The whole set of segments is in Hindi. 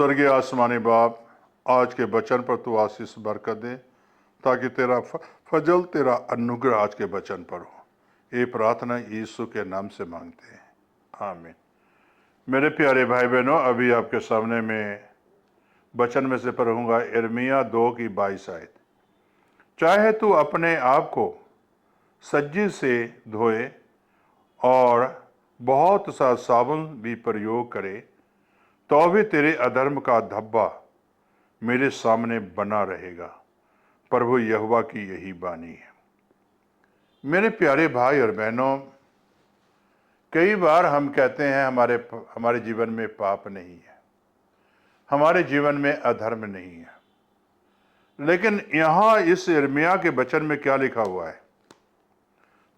स्वर्गीय आसमानी बाप, आज के वचन पर तू आशीष बरकत दे ताकि तेरा फजल, तेरा अनुग्रह आज के वचन पर हो। ये प्रार्थना यीशु के नाम से मांगते हैं, आमीन। मेरे प्यारे भाई बहनों, अभी आपके सामने में वचन में से पढ़ूंगा यिर्मयाह 2 की 22 आयत। चाहे तू अपने आप को सज्जी से धोए और बहुत सा साबुन भी प्रयोग करे, तो भी तेरे अधर्म का धब्बा मेरे सामने बना रहेगा। प्रभु यहोवा की यही वाणी है। मेरे प्यारे भाई और बहनों, कई बार हम कहते हैं हमारे जीवन में पाप नहीं है, हमारे जीवन में अधर्म नहीं है, लेकिन यहां इस यिर्मयाह के वचन में क्या लिखा हुआ है?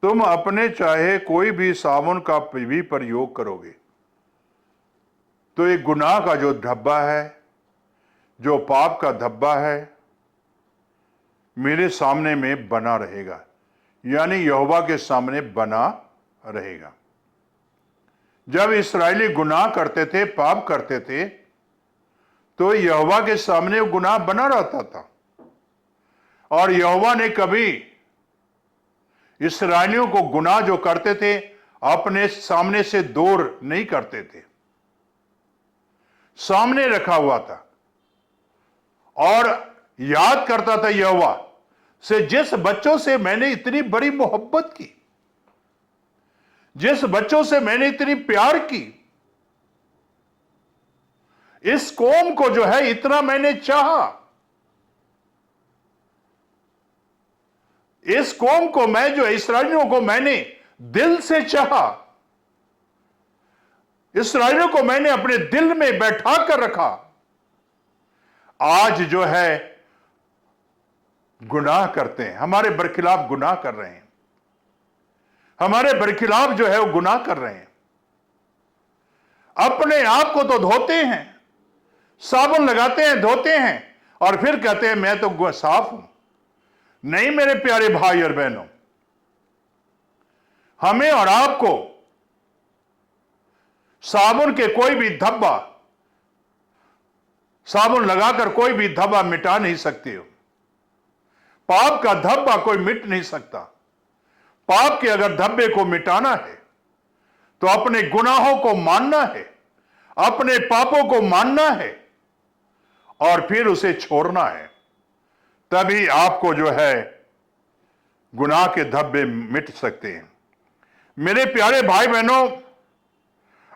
तुम अपने चाहे कोई भी साबुन का भी प्रयोग करोगे तो एक गुनाह का जो धब्बा है, जो पाप का धब्बा है, मेरे सामने में बना रहेगा, यानी यहोवा के सामने बना रहेगा। जब इस्राएली गुनाह करते थे, पाप करते थे, तो यहोवा के सामने वो गुनाह बना रहता था और यहोवा ने कभी इस्राएलियों को गुनाह जो करते थे अपने सामने से दूर नहीं करते थे, सामने रखा हुआ था और याद करता था यहोवा से, जिस बच्चों से मैंने इतनी बड़ी मोहब्बत की, जिस बच्चों से मैंने इतनी प्यार की, इस कौम को जो है इतना मैंने चाहा, इस कौम को मैं जो इस्राएलियों को मैंने दिल से चाहा, इस्राएलियों को मैंने अपने दिल में बैठा कर रखा, आज जो है गुनाह करते हैं, हमारे बरखिलाफ गुनाह कर रहे हैं, हमारे बरखिलाफ जो है वो गुनाह कर रहे हैं। अपने आप को तो धोते हैं, साबुन लगाते हैं, धोते हैं और फिर कहते हैं मैं तो साफ हूं। नहीं मेरे प्यारे भाई और बहनों, हमें और आपको साबुन के कोई भी धब्बा, साबुन लगाकर कोई भी धब्बा मिटा नहीं सकते हो। पाप का धब्बा कोई मिट नहीं सकता। पाप के अगर धब्बे को मिटाना है तो अपने गुनाहों को मानना है, अपने पापों को मानना है और फिर उसे छोड़ना है, तभी आपको जो है गुनाह के धब्बे मिट सकते हैं। मेरे प्यारे भाई बहनों,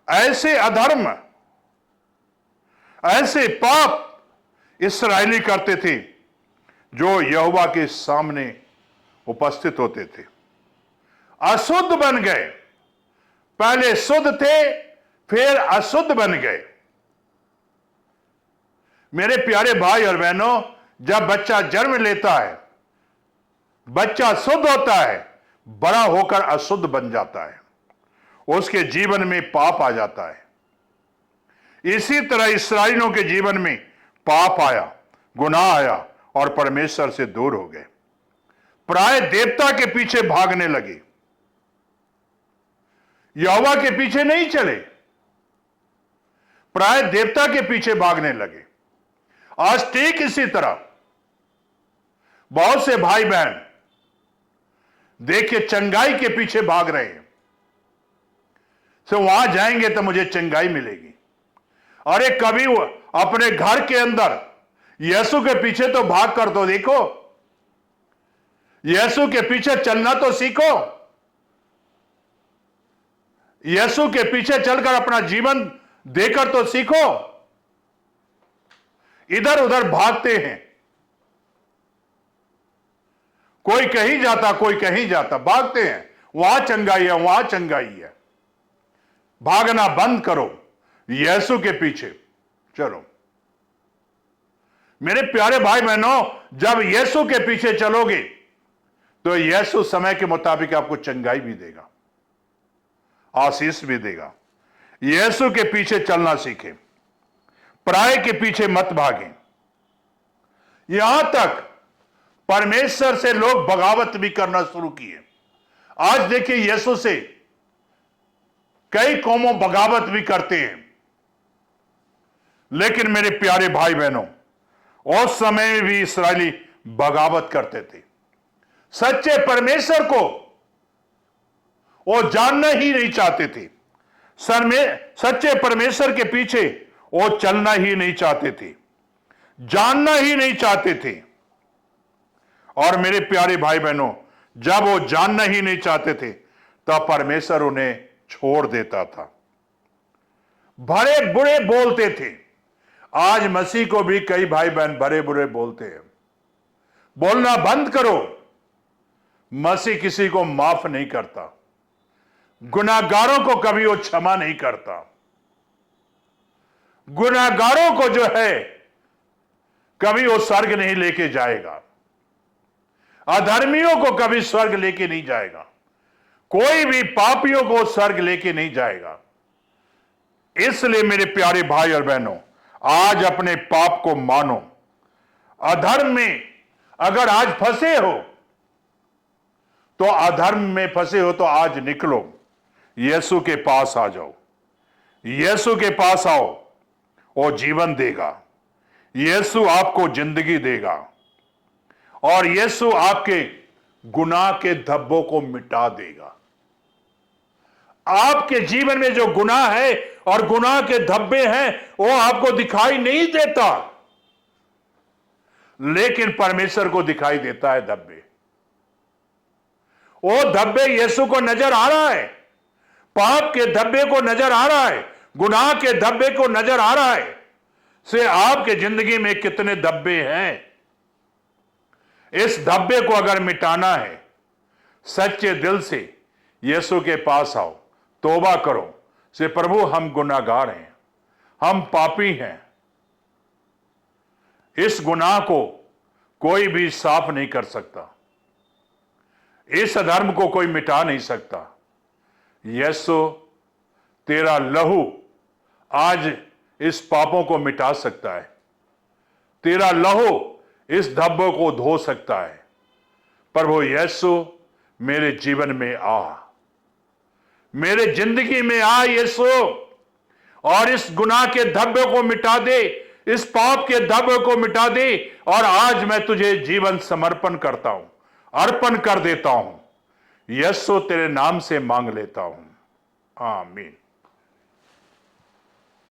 ऐसे अधर्म, ऐसे पाप इस्राएली करते थे जो यहोवा के सामने उपस्थित होते थे। अशुद्ध बन गए, पहले शुद्ध थे फिर अशुद्ध बन गए। मेरे प्यारे भाई और बहनों, जब बच्चा जन्म लेता है, बच्चा शुद्ध होता है, बड़ा होकर अशुद्ध बन जाता है, उसके जीवन में पाप आ जाता है। इसी तरह इस्राएलियों के जीवन में पाप आया, गुनाह आया और परमेश्वर से दूर हो गए, प्राय देवता के पीछे भागने लगे, यहोवा के पीछे नहीं चले, प्राय देवता के पीछे भागने लगे। आज ठीक इसी तरह बहुत से भाई बहन देखिए चंगाई के पीछे भाग रहे हैं, तो वहां जाएंगे तो मुझे चंगाई मिलेगी। अरे कभी अपने घर के अंदर यीशु के पीछे तो भाग कर तो देखो, यीशु के पीछे चलना तो सीखो, यीशु के पीछे चलकर अपना जीवन देकर तो सीखो। इधर उधर भागते हैं, कोई कहीं जाता कोई कहीं जाता, भागते हैं, वहां चंगाई है वहां चंगाई है। भागना बंद करो, यीशु के पीछे चलो। मेरे प्यारे भाई बहनों, जब यीशु के पीछे चलोगे तो यीशु समय के मुताबिक आपको चंगाई भी देगा, आशीष भी देगा। यीशु के पीछे चलना सीखें, पराये के पीछे मत भागें। यहां तक परमेश्वर से लोग बगावत भी करना शुरू किए। आज देखिए यीशु से कई कौमों बगावत भी करते हैं, लेकिन मेरे प्यारे भाई बहनों, उस समय में भी इस्राएली बगावत करते थे। सच्चे परमेश्वर को वो जानना ही नहीं चाहते थे। सच्चे परमेश्वर के पीछे वो चलना ही नहीं चाहते थे, जानना ही नहीं चाहते थे। और मेरे प्यारे भाई बहनों, जब वो जानना ही नहीं चाहते थे तब परमेश्वर उन्हें छोड़ देता था। भरे बुरे बोलते थे। आज मसीह को भी कई भाई बहन भरे बुरे बोलते हैं। बोलना बंद करो। मसीह किसी को माफ नहीं करता। गुनाहगारों को कभी वो क्षमा नहीं करता। गुनाहगारों को जो है कभी वो स्वर्ग नहीं लेके जाएगा। अधर्मियों को कभी स्वर्ग लेके नहीं जाएगा। कोई भी पापियों को स्वर्ग लेके नहीं जाएगा। इसलिए मेरे प्यारे भाई और बहनों, आज अपने पाप को मानो। अधर्म में अगर आज फंसे हो तो अधर्म में फंसे हो तो आज निकलो, यीशु के पास आ जाओ। यीशु के पास आओ, वो जीवन देगा। यीशु आपको जिंदगी देगा और यीशु आपके गुनाह के धब्बों को मिटा देगा। आपके जीवन में जो गुनाह है और गुनाह के धब्बे हैं वो आपको दिखाई नहीं देता, लेकिन परमेश्वर को दिखाई देता है धब्बे। वो धब्बे यीशु को नजर आ रहा है। पाप के धब्बे को नजर आ रहा है। गुनाह के धब्बे को नजर आ रहा है। से आपके जिंदगी में कितने धब्बे हैं। इस धब्बे को अगर मिटाना है, सच्चे दिल से यीशु के पास आओ, तौबा करो से प्रभु हम गुनाहगार हैं, हम पापी हैं। इस गुनाह को कोई भी साफ नहीं कर सकता। इस अधर्म को कोई मिटा नहीं सकता। यीशु तेरा लहू आज इस पापों को मिटा सकता है। तेरा लहू इस धब्बों को धो सकता है। प्रभु यीशु मेरे जीवन में आ, मेरे जिंदगी में आ यीशु, और इस गुनाह के धब्बे को मिटा दे, इस पाप के धब्बे को मिटा दे। और आज मैं तुझे जीवन समर्पण करता हूं, अर्पण कर देता हूं। यीशु तेरे नाम से मांग लेता हूं। आमीन।